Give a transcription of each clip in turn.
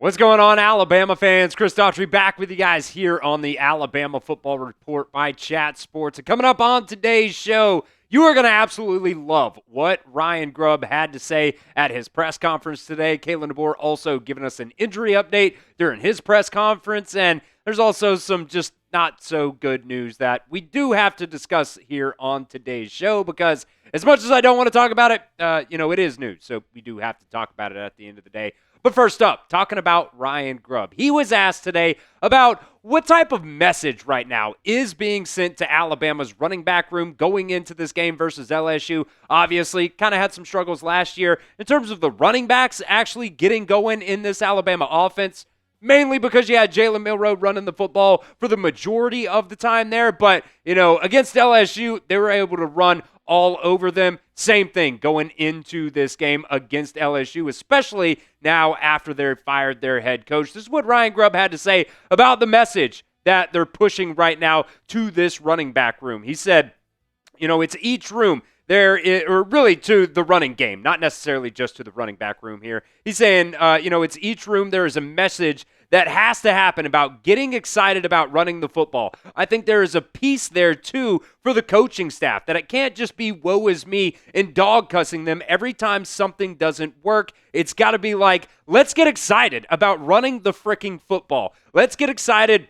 What's going on, Alabama fans? Chris Daughtry back with you guys here on the Alabama Football Report by Chat Sports. And coming up on today's show, you are going to absolutely love what Ryan Grubb had to say at his press conference today. Kalen DeBoer also giving us an injury update during his press conference. And there's also some just not so good news that we do have to discuss here on today's show because as much as I don't want to talk about it, it is news. So we do have to talk about it at the end of the day. But first up, talking about Ryan Grubb. He was asked today about what type of message right now is being sent to Alabama's running back room going into this game versus LSU. Obviously, kind of had some struggles last year in terms of the running backs actually getting going in this Alabama offense, mainly because you had Jalen Milroe running the football for the majority of the time there. But, against LSU, they were able to run all over them. Same thing going into this game against LSU, especially now after they fired their head coach. This is what Ryan Grubb had to say about the message that they're pushing right now to this running back room. He said, it's each room there, or really to the running game, not necessarily just to the running back room here. He's saying, it's each room there is a message that has to happen about getting excited about running the football. I think there is a piece there, too, for the coaching staff, that it can't just be woe is me and dog cussing them every time something doesn't work. It's got to be like, let's get excited about running the freaking football. Let's get excited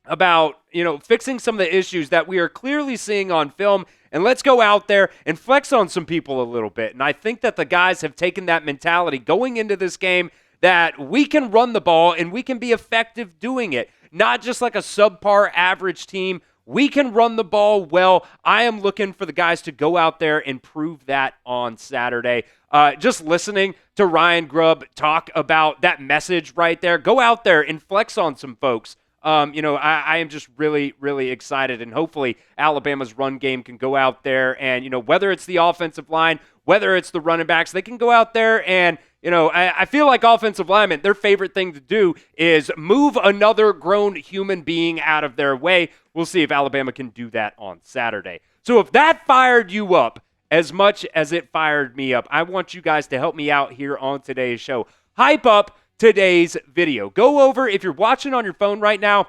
about, fixing some of the issues that we are clearly seeing on film, and let's go out there and flex on some people a little bit. And I think that the guys have taken that mentality going into this game, that we can run the ball and we can be effective doing it. Not just like a subpar average team. We can run the ball well. I am looking for the guys to go out there and prove that on Saturday. Just listening to Ryan Grubb talk about that message right there. Go out there and flex on some folks. I am just really, really excited, and hopefully Alabama's run game can go out there and, whether it's the offensive line, whether it's the running backs, they can go out there and, I feel like offensive linemen, their favorite thing to do is move another grown human being out of their way. We'll see if Alabama can do that on Saturday. So if that fired you up as much as it fired me up, I want you guys to help me out here on today's show. Hype up today's video. Go over, if you're watching on your phone right now,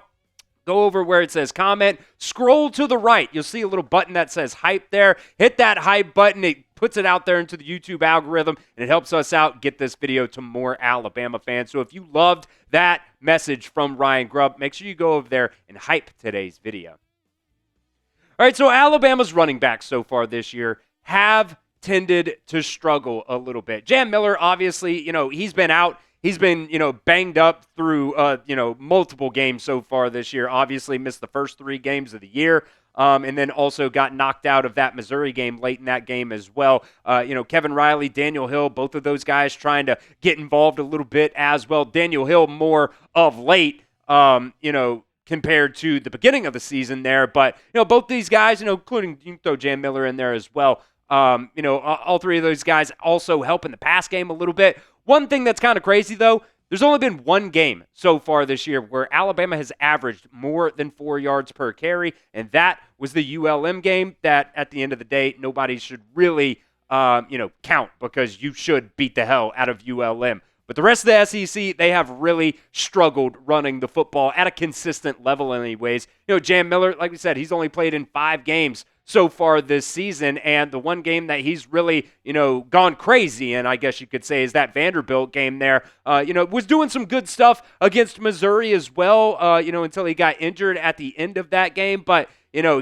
go over where it says comment, scroll to the right. You'll see a little button that says hype there. Hit that hype button. It puts it out there into the YouTube algorithm, and it helps us out get this video to more Alabama fans. So if you loved that message from Ryan Grubb, make sure you go over there and hype today's video. All right, so Alabama's running backs so far this year have tended to struggle a little bit. Jam Miller, obviously, he's been out. He's been, banged up through, multiple games so far this year. Obviously missed the first 3 games of the year, and then also got knocked out of that Missouri game late in that game as well. Kevin Riley, Daniel Hill, both of those guys trying to get involved a little bit as well. Daniel Hill more of late, compared to the beginning of the season there. But, both these guys, including, you can throw Jam Miller in there as well. All 3 of those guys also help in the pass game a little bit. One thing that's kind of crazy, though, there's only been 1 game so far this year where Alabama has averaged more than 4 yards per carry, and that was the ULM game that, at the end of the day, nobody should really, count, because you should beat the hell out of ULM. But the rest of the SEC, they have really struggled running the football at a consistent level anyways. Jam Miller, like we said, he's only played in 5 games so far this season, and the one game that he's really, gone crazy in, I guess you could say, is that Vanderbilt game there. Was doing some good stuff against Missouri as well, until he got injured at the end of that game, but,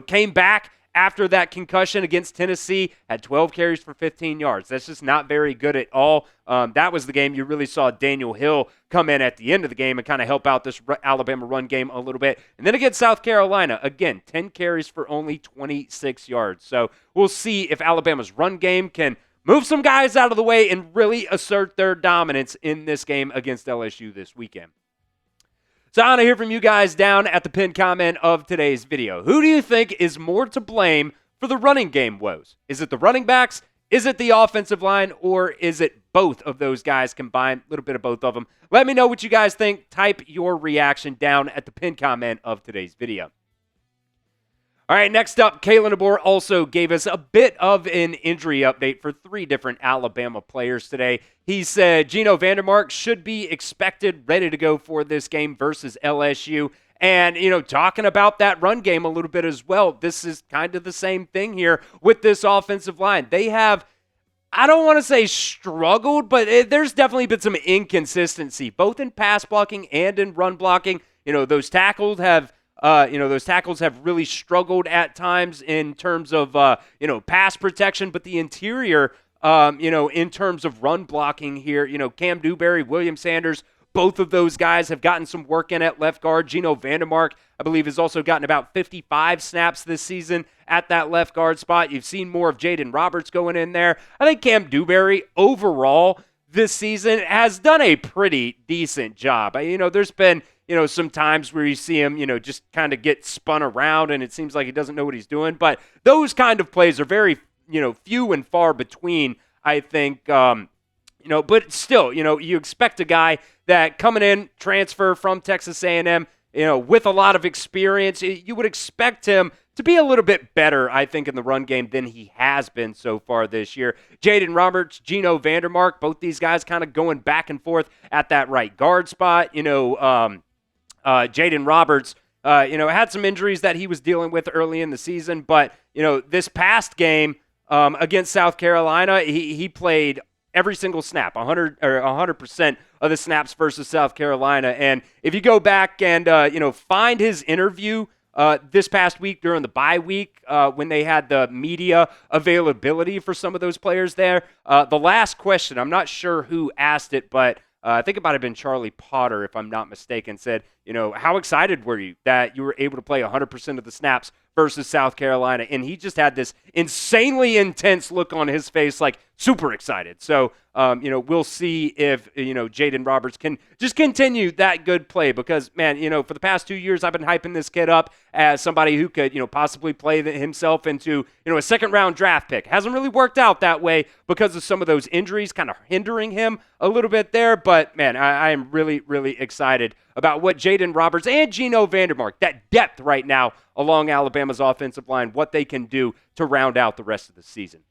came back after that concussion against Tennessee, had 12 carries for 15 yards. That's just not very good at all. That was the game you really saw Daniel Hill come in at the end of the game and kind of help out this Alabama run game a little bit. And then against South Carolina, again, 10 carries for only 26 yards. So we'll see if Alabama's run game can move some guys out of the way and really assert their dominance in this game against LSU this weekend. So I want to hear from you guys down at the pinned comment of today's video. Who do you think is more to blame for the running game woes? Is it the running backs? Is it the offensive line? Or is it both of those guys combined? A little bit of both of them. Let me know what you guys think. Type your reaction down at the pinned comment of today's video. All right, next up, Kalen DeBoer also gave us a bit of an injury update for 3 different Alabama players today. He said Geno VanDeMark should be expected, ready to go for this game versus LSU. And, talking about that run game a little bit as well, this is kind of the same thing here with this offensive line. They have, I don't want to say struggled, but there's definitely been some inconsistency, both in pass blocking and in run blocking. Those tackles have really struggled at times in terms of, pass protection, but the interior, in terms of run blocking here, Cam Dewberry, William Sanders, both of those guys have gotten some work in at left guard. Geno VanDeMark, I believe, has also gotten about 55 snaps this season at that left guard spot. You've seen more of Jaden Roberts going in there. I think Cam Dewberry overall this season has done a pretty decent job. There's been some times where you see him, just kind of get spun around and it seems like he doesn't know what he's doing. But those kind of plays are very, few and far between, I think. But still, you expect a guy that coming in, transfer from Texas A&M, with a lot of experience, you would expect him to be a little bit better, I think, in the run game than he has been so far this year. Jaden Roberts, Geno VanDeMark, both these guys kind of going back and forth at that right guard spot. Jaden Roberts, had some injuries that he was dealing with early in the season, but, this past game against South Carolina, he played every single snap, 100% of the snaps versus South Carolina. And if you go back and, find his interview this past week during the bye week when they had the media availability for some of those players there, the last question, I'm not sure who asked it, but I think it might have been Charlie Potter, if I'm not mistaken, said, how excited were you that you were able to play 100% of the snaps versus South Carolina? And he just had this insanely intense look on his face, like super excited. So, we'll see if, Jaden Roberts can just continue that good play because, man, for the past 2 years, I've been hyping this kid up as somebody who could, possibly play himself into, a second-round draft pick. Hasn't really worked out that way because of some of those injuries kind of hindering him a little bit there. But, man, I am really, really excited about what Jaden Roberts and Geno VanDeMark, that depth right now along Alabama's offensive line, what they can do to round out the rest of the season.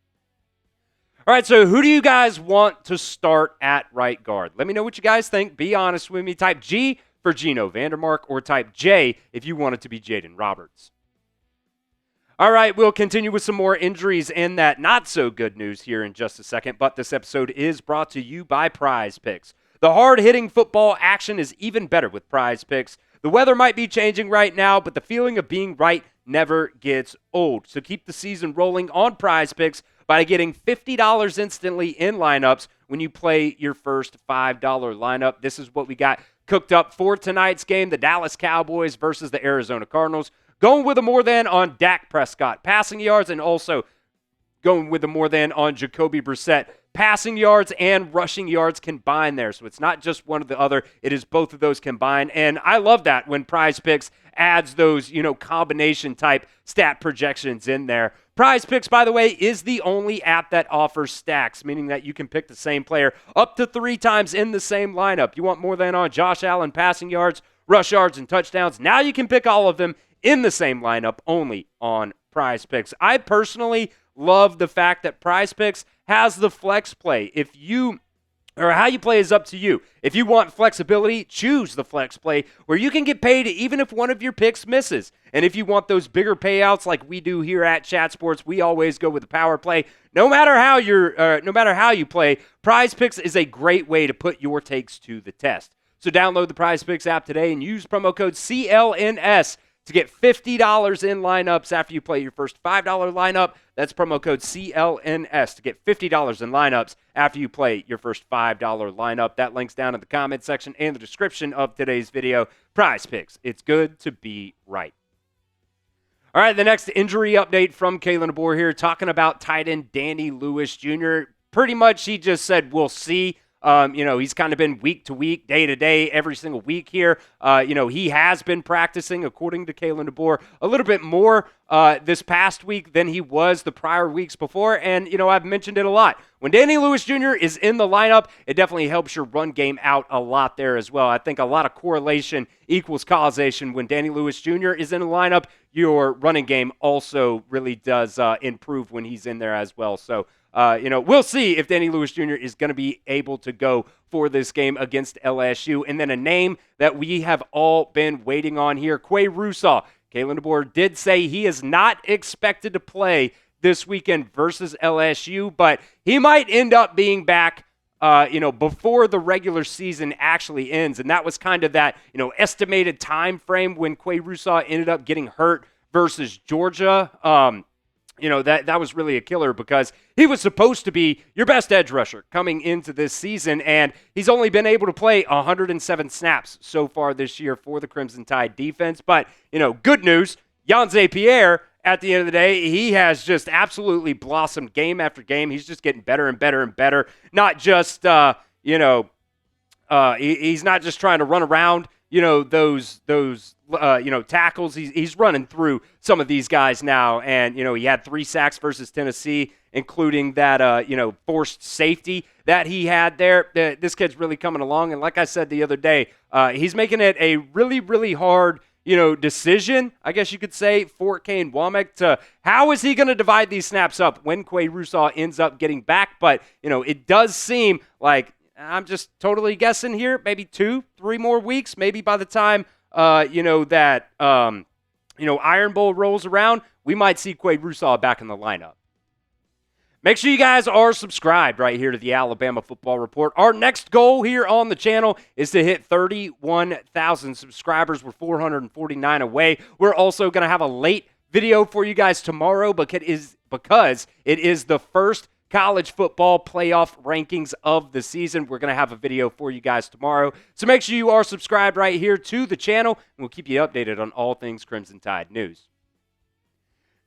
All right, so who do you guys want to start at right guard? Let me know what you guys think. Be honest with me. Type G for Geno VanDeMark or type J if you want it to be Jaden Roberts. All right, we'll continue with some more injuries and that not-so-good news here in just a second, but this episode is brought to you by Prize Picks. The hard-hitting football action is even better with Prize Picks. The weather might be changing right now, but the feeling of being right never gets old. So keep the season rolling on Prize Picks by getting $50 instantly in lineups when you play your first $5 lineup. This is what we got cooked up for tonight's game, the Dallas Cowboys versus the Arizona Cardinals. Going with a more than on Dak Prescott passing yards and also going with a more than on Jacoby Brissett passing yards and rushing yards combined there. So it's not just one or the other. It is both of those combined. And I love that when Prize Picks adds those, combination type stat projections in there. Prize Picks, by the way, is the only app that offers stacks, meaning that you can pick the same player up to 3 times in the same lineup. You want more than on Josh Allen passing yards, rush yards, and touchdowns. Now you can pick all of them in the same lineup only on Prize Picks. I personally love the fact that Prize Picks has the flex play. How you play is up to you. If you want flexibility, choose the flex play where you can get paid even if one of your picks misses. And if you want those bigger payouts like we do here at Chat Sports, we always go with the power play. No matter how you play, Prize Picks is a great way to put your takes to the test. So download the Prize Picks app today and use promo code CLNS to get $50 in lineups after you play your first $5 lineup. That's promo code CLNS to get $50 in lineups after you play your first $5 lineup. That link's down in the comment section and the description of today's video. Prize Picks. It's good to be right. All right, the next injury update from Kalen DeBoer here, talking about tight end Danny Lewis Jr. Pretty much he just said, we'll see. He's kind of been week to week, day to day, every single week here. He has been practicing, according to Kalen DeBoer, a little bit more this past week than he was the prior weeks before. And, I've mentioned it a lot. When Danny Lewis Jr. is in the lineup, it definitely helps your run game out a lot there as well. I think a lot of correlation equals causation. When Danny Lewis Jr. is in the lineup, your running game also really does improve when he's in there as well. So, we'll see if Danny Lewis Jr. is going to be able to go for this game against LSU. And then a name that we have all been waiting on here, Qua Russaw. Kalen DeBoer did say he is not expected to play this weekend versus LSU, but he might end up being back, before the regular season actually ends. And that was kind of that, estimated time frame when Qua Russaw ended up getting hurt versus Georgia. That was really a killer because he was supposed to be your best edge rusher coming into this season, and he's only been able to play 107 snaps so far this year for the Crimson Tide defense. But, good news, Yanze Pierre, at the end of the day, he has just absolutely blossomed game after game. He's just getting better and better and better. Not just, he's not just trying to run around, those tackles. He's running through some of these guys now. And, he had 3 sacks versus Tennessee, including that, forced safety that he had there. This kid's really coming along. And like I said the other day, he's making it a really, really hard decision, I guess you could say, for Kane Womack to how is he going to divide these snaps up when Qua Russaw ends up getting back. But, it does seem like, I'm just totally guessing here, maybe 2-3 more weeks, maybe by the time, that Iron Bowl rolls around, we might see Qua Russaw back in the lineup. Make sure you guys are subscribed right here to the Alabama Football Report. Our next goal here on the channel is to hit 31,000 subscribers. We're 449 away. We're also going to have a late video for you guys tomorrow because it is the first college football playoff rankings of the season. We're going to have a video for you guys tomorrow. So make sure you are subscribed right here to the channel, and we'll keep you updated on all things Crimson Tide news.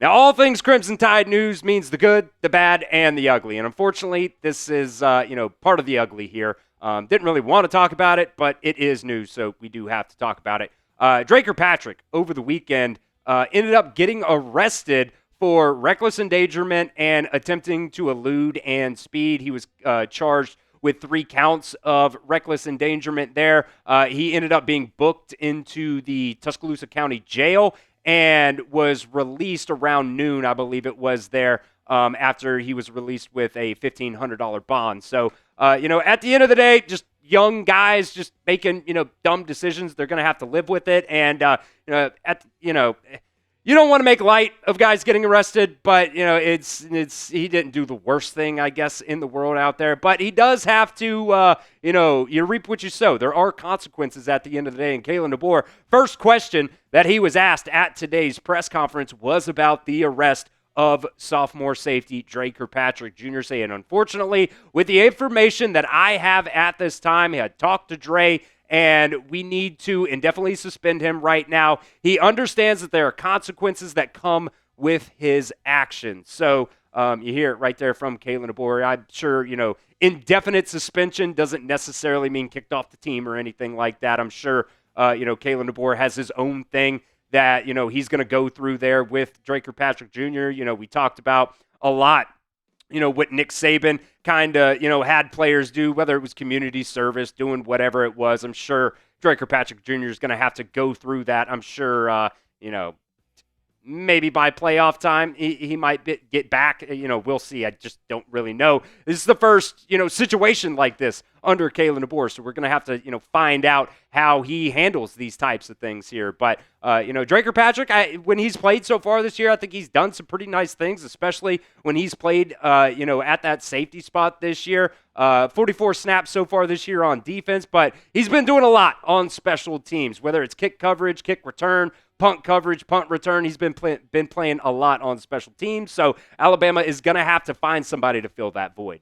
Now, all things Crimson Tide news means the good, the bad, and the ugly. And unfortunately, this is, part of the ugly here. Didn't really want to talk about it, but it is news, so we do have to talk about it. Drake Kirkpatrick, over the weekend, ended up getting arrested for reckless endangerment and attempting to elude and speed. He was charged with 3 counts of reckless endangerment there. He ended up being booked into the Tuscaloosa County Jail and was released around noon, I believe it was there, after he was released with a $1,500 bond. So, at the end of the day, just young guys just making, dumb decisions. They're going to have to live with it. And, you don't want to make light of guys getting arrested, but, he didn't do the worst thing, I guess, in the world out there. But he does have to, you reap what you sow. There are consequences at the end of the day. And Kalen DeBoer, first question that he was asked at today's press conference was about the arrest of sophomore safety Drake Kirkpatrick Jr., saying, unfortunately, with the information that I have at this time, I had talked to Dre, and we need to indefinitely suspend him right now. He understands that there are consequences that come with his actions. So you hear it right there from Kalen DeBoer. I'm sure, indefinite suspension doesn't necessarily mean kicked off the team or anything like that. I'm sure, Kalen DeBoer has his own thing that, he's going to go through there with Drake Kirkpatrick Jr. We talked about a lot, what Nick Saban kind of, had players do, whether it was community service, doing whatever it was. I'm sure Drake Kirkpatrick Jr. is going to have to go through that. I'm sure, maybe by playoff time, he might get back. We'll see. I just don't really know. This is the first, situation like this under Kalen DeBoer, so we're going to have to, find out how he handles these types of things here. But, Drake Kirkpatrick, when he's played so far this year, I think he's done some pretty nice things, especially when he's played, at that safety spot this year. 44 snaps so far this year on defense, but he's been doing a lot on special teams, whether it's kick coverage, kick return, punt coverage, punt return. He's been playing a lot on special teams, so Alabama is going to have to find somebody to fill that void.